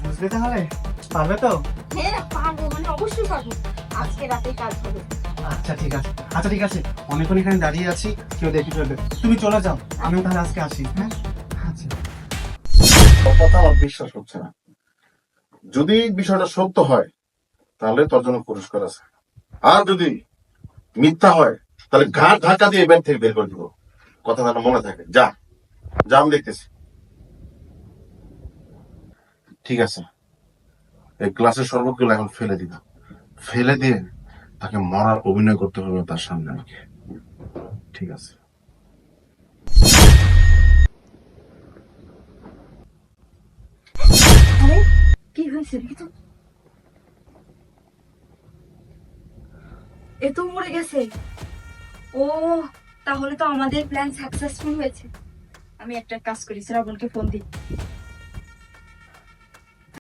বুঝলে তাহলে পারবে তো? হ্যাঁ পারবো, মানে অবশ্যই পারবো। আজকে রাতে কাজ হবে। আচ্ছা ঠিক আছে, আচ্ছা ঠিক আছে, অনেকক্ষণ এখানে দাঁড়িয়ে আছি, কেউ দেখে ফেলবে। তুমি চলে যাও, আমিও তাহলে আজকে আসি। হ্যাঁ আচ্ছা। তোর কথা আমার বিশ্বাস হচ্ছে না। যদি বিষয়টা সত্য হয় তাহলে তোর জন্য পুরস্কার আছে, আর যদি মিথ্যা হয় তাহলে ঘাট ধাক্কা দিয়ে ব্যাংক থেকে বের করে দিব। কথা যেন মনে থাকে। যা যা, আমি দেখতেছি। ঠিক আছে, এই গ্লাসের শরবতগুলো এখন ফেলে দিবা। ফেলে দিয়ে তাকে মরার অভিনয় করতে হবে তার সামনে আমাকে। ঠিক আছে। আরে কি হয়েছে দেখি তো, এ তো মরে গেছে। ও, তাহলে তো আমাদের প্ল্যান সাকসেসফুল হয়েছে। আমি একটা কাজ করি, শ্রাবণকে ফোন দিই।